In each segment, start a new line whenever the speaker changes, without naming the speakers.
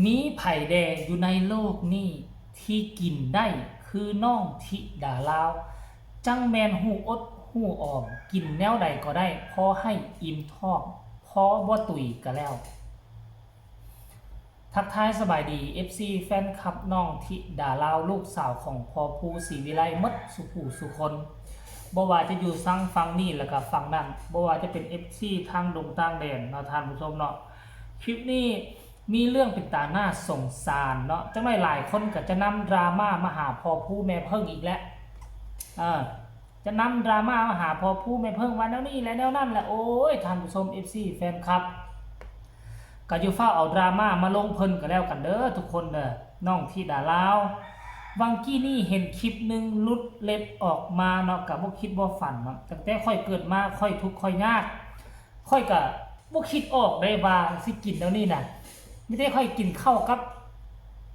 มีไผ่แดงอยู่ในโลกนี้ที่กินได้คือน้องธิดาลาวจังแมนหูอดหูออมกินแนวใดก็ได้พอให้อิ่มท้องพอบ่ตุยก็แล้ว ทักทายสบายดี FC แฟนคลับน้องธิดาลาวลูกสาวของพอภูศรีวิไลมดสุขูสุคนบ่ว่าจะอยู่ซังฟังนี่แล้วก็ฟังนั่นบ่ว่าจะเป็น FC ทางดงต่างแดนเนาะท่านผู้ชมเนาะคลิปนี้มีเรื่องเป็นตาหน้าสงสารเนาะจังหลายคนก็จะนำดราม่ามาหาพอภูแม่เพิ่งอีกแล้วจะนำดราม่ามาหาพอภูแม่เพิ่งว่าแนวนี้และแนวนั่นแหละโอ้ยท่านผู้ชม FC แฟนคลับก็อยู่เฝ้าเอาดราม่ามาลงเพิ่นก็แล้วกันเด้อทุกคนเด้อน้องธิดาลาววังกี้นี่เห็นคลิปนึงลุดเล็บออกมาเนาะก็บ่คิดบ่ฝันเนาะตั้งแต่ค่อยเกิดมาค่อยทุกข์ค่อยยากค่อยก็บ่คิดออกได้ว่าสิกินแล้วนี่น่ะไม่ได้ค่อยกินข้าวกับ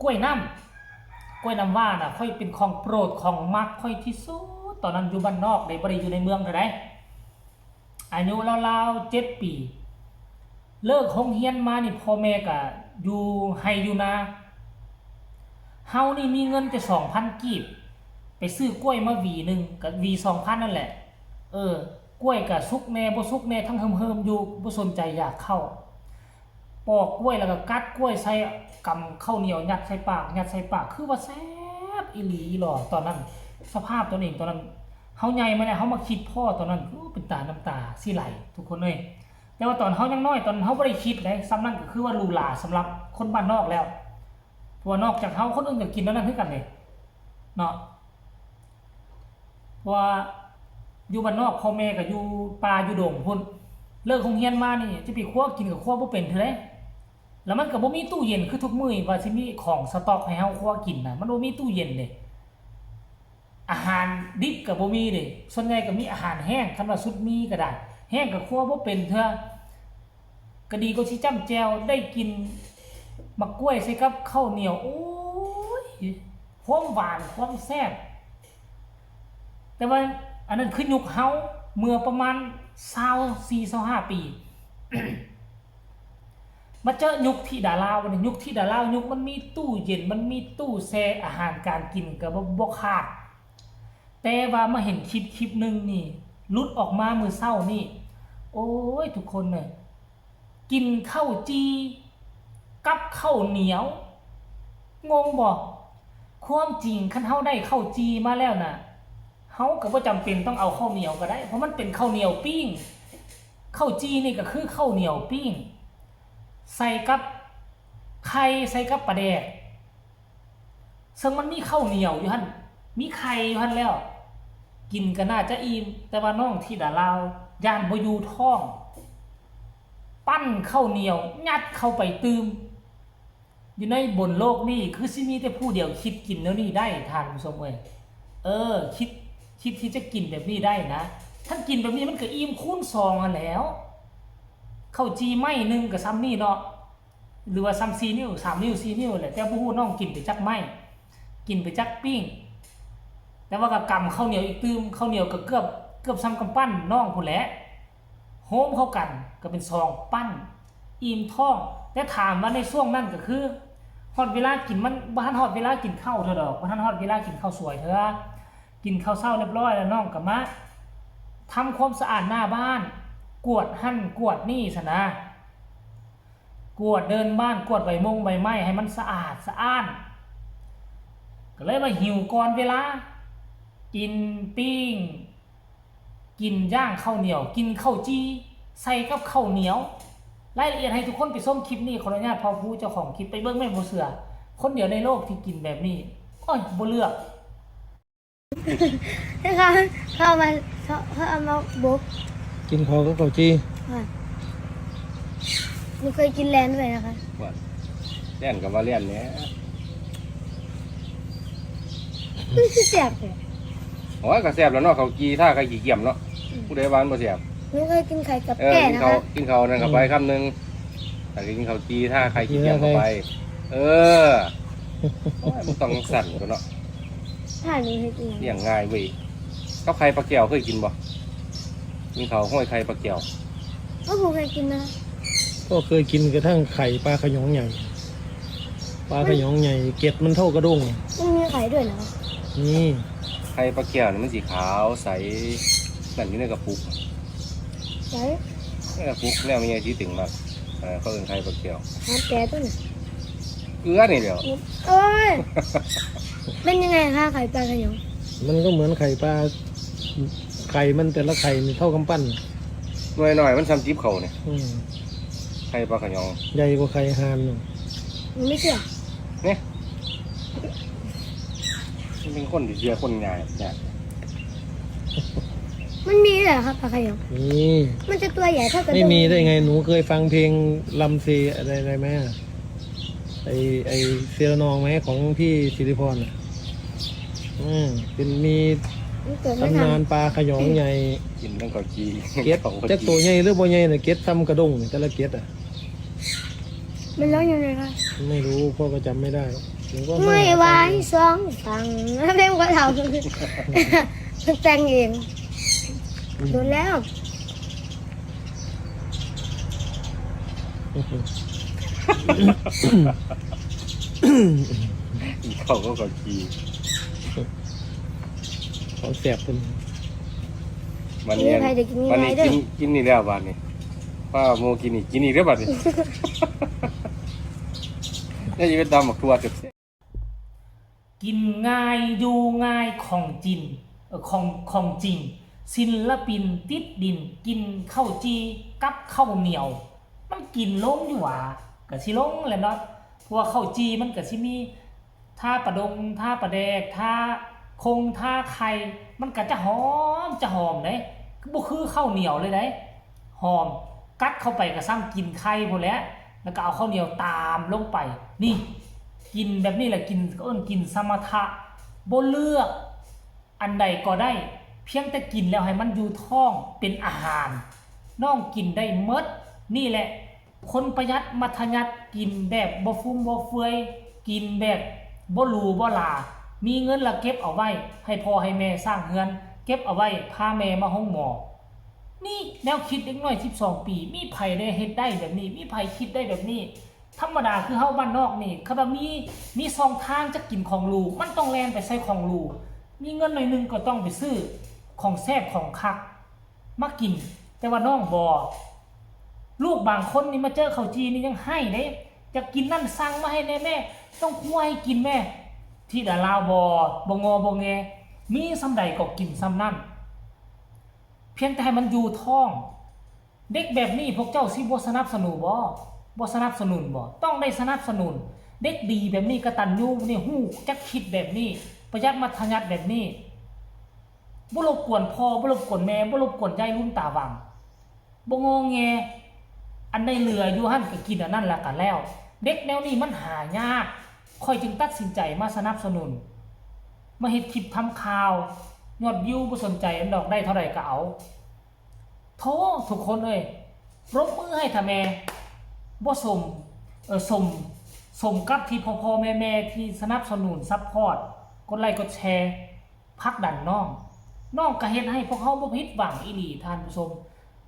กล้วยน้ำว้าน่ะค่อยเป็นของโปรดของมักค่อยที่สุดตอนนั้นอยู่บ้านนอกได้บ่ได้อยู่ในเมืองเท่าใดอายุราวๆ7 ปีเลิกโรงเรียนมานี่พ่อแม่ก็อยู่ให้อยู่นาเฮานี่มีเงินแต่ 2,000 กีบไปซื้อกล้วยมาหวีนึงก็หวี 2,000 นั่นแหละกล้วยก็สุกแน่บ่สุกแน่ทั้งเฮิมๆอยู่บ่สนใจอยากเข้าปอกกล้วยแล้วก็กัดกล้วยใส่กำข้าวเหนียวยัดใส่ปากคือว่าแซ่บอีหลีหรอตอนนั้นสภาพตัวเองตอนนั้นเฮาใหญ่มาแล้วเฮามาคิดพ่อตอนนั้นเป็นตาน้ำตาสิไหลทุกคนเอ้ยแต่ว่าตอนเฮายังน้อยตอนเฮาบ่ได้คิดเลยซ้ำนั้นก็คือว่าลูหลาสำหรับคนบ้านนอกแล้วเพราะว่านอกจากเฮาคนอื่นก็กินแล้วนั่นคือกันเลยเนาะเพราะว่าอยู่บ้านนอกพ่อแม่ก็อยู่ป่าอยู่ดงพุ่นเลิกโรงเรียนมานี่จะไปคั่วกินกับคั่วบ่เป็นเท่าใดแล้วมันก็บ่มีตู้เย็นคือทุกมื้อว่าสิมีของสต๊อกให้เฮาคั่วกินน่ะมันบ่มีตู้เย็นเด้อาหารดิบก็บ่มีเด้ส่วนใหญ่ก็มีอาหารแห้งคันว่าสุดมีก็ได้แห้งก็คั่วบ่เป็นเทื่อก็ดีกว่าสิจ้ำแจ่วได้กินมะกล้วยใส่กับข้าวเหนียวโอ้ยความหวานความแซ่บแต่ว่าอันนั้นคือยุคเฮาเมื่อประมาณ24-25 ปี มาเจอยุคธิดาลาวยุคธิดาลาวยุคมันมีตู้เย็นมันมีตู้แช่อาหารการกินก็บ่ขาดแต่ว่ามาเห็นคลิปนึงนี่ลุดออกมามื้อเช้านี่โอ้ยทุกคนเนี่ยกินข้าวจีกับข้าวเหนียวงงบ่ความจริงคันเฮาได้ข้าวจีมาแล้วน่ะเฮาก็บ่จำเป็นต้องเอาข้าวเหนียวก็ได้เพราะมันเป็นข้าวเหนียวปิ้งข้าวจีนี่ก็คือข้าวเหนียวปิ้งใส่กับไข่ใส่กับปลาแดกซึ่งมันมีข้าวเหนียวอยู่หั่นมีไข่อยู่หั่นแล้วกินก็น่าจะอิ่มแต่ว่าน้องธิดาลาวย่านบ่อยู่ท้องปั้นข้าวเหนียวยัดเข้าไปตื่มอยู่ในบนโลกนี้คือสิมีแต่ผู้เดียวคิดกินแล้วนี่ได้ท่านผู้ชมเอ้ยคิดที่จะกินแบบนี้ได้นะท่านกินแบบนี้มันก็อิ่มคูณ2อ่ะแล้วข้าวจีไม้นึงก็ซ้ำนี่เนาะหรือว่าซ้ำ4 นิ้ว3 นิ้ว4 นิ้วแหละแต่บ่ฮู้น้องกินไปจักไม้กินไปจักปิ้งแต่ว่าก็กำข้าวเหนียวอีกตื่มข้าวเหนียวก็เกือบซ้ำกำปั้นน้องพุ่นแหละโฮมเข้ากันก็เป็น2ปั้นอิ่มท้องแต่ถามว่าในช่วงนั้นก็คือฮอดเวลากินมันบ่ทันฮอดเวลากินข้าวเท่าดอกบ่ทันฮอดเวลากินข้าวสวยเท่ากินข้าวเช้าเรียบร้อยแล้วน้องก็มาทำความสะอาดหน้าบ้านกวดหั่นกวดนี่ซะนะกวดเดินบ้านกวดใบไม้ให้มันสะอาดสะอ้านก็เลยมาหิวก่อนเวลากินปิ้งกินย่างข้าวเหนียวกินข้าวจีใส่กับข้าวเหนียวรายละเอียดให้ทุกคนไปชมคลิปนี้ขออนุญาตพอผู้เจ้าของคลิปไปเบิ่งแม่บ่เสือคนเดียวในโลกที่กินแบบนี้โอ้ยบ่เลือก
นะคะเข้ามาเอามาบุก
กินข้าวกับข้าวจี
หนูเคยกินแลนด์ด้วยนะคะ
ว่าเล่นกับว่าเล่นเนี้ย
ไม่ใช่เสียบเลย
โอ้ยก็แซ่บแล้วเนาะเขากีถ้าใครกี่เกี่ยมเนาะผู้ใดบ้านบ่แซ่บ
หนูเคยกินไข่กับแก่นะคะ
กินเขานั่นเข้าไปคำนึงแต่กินเขาจีถ้าใครกี่เกี่ยมเข้าไปมันต้องสั่นกันเนาะ
ถ้าหนูเคยกิน
เลี้ยงง่ายเว้ยก็ไข่ปลาแก้วเคยกินบ่กินเขาห้อยไข่ปลาแก้ว
ก็ผมเคยกินนะ
ก็เคยกินกระทั่งไข่ปลาขยงใหญ่ ปลาขยองใหญ่เกล็ดมันเท่ากระด้ง
มันมีไข่ด้วยเหรอครับ
นี่
ไข่ปลาแก้วนี่มันสีขาวใสนั่นอยู่ในกระปุก
ใช่
ในกระปุกแล้วมีไอ้ที่ถึงมากเขาเอิ้นไข่ปลาแก้ว
หาแต่ต้น
เอื้อนี่เดียว
โอ้ยเป็นยังไงคะไข่ปลาขยง
มันก็เหมือนไข่ปลาไข่มันแต่ละไข่นี่เท่ากำปั้น
หน่อยหน่อยมันซ้ำจิ๊บเขาเนี่ย
อืม
ไข่ปลาขยอง
ใหญ่กว่าไข่ห่านอยู่
มันไม่เชื่อ
เนี่ยมันเป็นคนที่เชื่อคนง่ายเนี่ย
มันมีเหรอครับปลาขยง
นี่
มันจะตัวใหญ่เท่ากระด้ง
ไม่มีได้ไงหนูเคยฟังเพลงลำเซอะไรไหมอะไอเซรนองไหมของพี่สิริพรอ่ะเป็นมี
มันเกิดไม่
ตำ
ทั
นาน
น
ปลาขยองใหญ่
กินตั้งเกาจี
เกล็ด
ของ
จักตัวใหญ่หรือบ่ใหญ่เนี่ยเกล็ดซ้ำกระด้งนี่แต่ละเกล็ดอ่ะ
มันร้องยังไงคะ
ไม่รู้พ่อก็จำไม่ได้หนูก็
ไม่ไหวสองฝั่งเพลงก็ทำมันแต่งเองโดนแล้ว
อีกเขาก็เกาจี
ของแสบเป็น
วันนี้
ใครจะกิน
วัน
ง่า
นี้
ยๆด้วย
กินนี่แล้ววันนี้ป้าโมกินอีกแล้วบัดนี้ นี่จะเป็นตำหมักทั่วเสร็จ
กินง่ายอยู่ง่ายของจริงของจริง ศิลปินติดดิน กินข้าวจีกับข้าวเหนียว มันกินลงอยู่หว่าก็สิลงแหละเนาะเพราะว่าข้าวจีมันก็สิมีท่าประดงท่าประแดกท่าคงท่าไข่มันก็จะหอมเด้บ่คือข้าวเหนียวเลยเด้หอมกัดเข้าไปก็ซ้ำกินไข่พุ่นแหล้วแล้วก็เอาข้าวเหนียวตามลงไปนี่ กินแบบนี้แหละกินก็กินสมถะบ่เลือกอันใดก็ได้ เพียงแต่กินแล้วให้มันอยู่ท้องเป็นอาหารน้องกินได้หมดนี่แหละคนประหยัดมัธยัสถ์กินแบบบ่ฟุ่มบ่เฟือยกินแบบบ่หรูบ่หลามีเงินละเก็บเอาไว้ให้พ่อให้แม่สร้างเรือนเก็บเอาไว้พาแม่มาห้องหมอนี่แนวคิดเด็กน้อย12ปีมีไผได้เฮ็ดได้แบบนี้มีไผคิดได้แบบนี้ธรรมดาคือเฮาบ้านนอกนี่เขาว่ามีสองทางจะกินของหรูมันต้องแล่นไปใส่ของหรูมีเงินหน่อยนึงก็ต้องไปซื้อของแซ่บของคักมากินแต่ว่าน้องบ่ลูกบางคนนี่มาเจอข้าวจีนี่ยังให้เด้จะกินนั่นสั่งมาให้แน่แม่ต้องคั่วให้กินแม่ที่ดาลาวบ่งอบ่แงมีซำใดก็กินซำนั้นเพียงแต่ให้มันอยู่ท้องเด็กแบบนี้พวกเจ้าสิบ่สนับสนุนบ่สนับสนุนบ่ต้องได้สนับสนุนเด็กดีแบบนี้กตัญญูนี่ฮู้จักคิดแบบนี้ประหยัดมัธยัสถ์แบบนี้บ่รบกวนพ่อบ่รบกวนแม่บ่รบกวนยายลุ่มตาหวังบ่งอแงอันใดเหลืออยู่หั่นก็กินอันนั้นแล้วกันแล้วเด็กแนวนี้มันหายากค่อยจึงตัดสินใจมาสนับสนุนมาเฮ็ดคลิปทำข่าวยอดวิวบ่สนใจอันดอกได้เท่าใดก็เอาโธ่ทุกคนเอ้ยปรบมือให้ท่าแม่บ่สมกับที่พ่อๆแม่ๆที่สนับสนุนซัพพอร์ตกดไลค์กดแชร์ผลักดันน้องก็เฮ็ดให้พวกเขาบ่ผิดหวังอีหลีท่านผู้ชม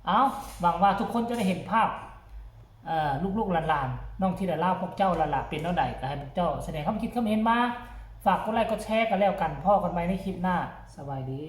เอาหวังว่าทุกคนจะได้เห็นภาพลูกๆหลานๆน้องที่ได้เล่าพวกเจ้าละเป็นแนวใดก็ให้พวกเจ้าแสดงความคิดความเห็นมาฝากกดไลค์กดแชร์กันแล้วกันพ่อกันใหม่ในคลิปหน้าสบายดี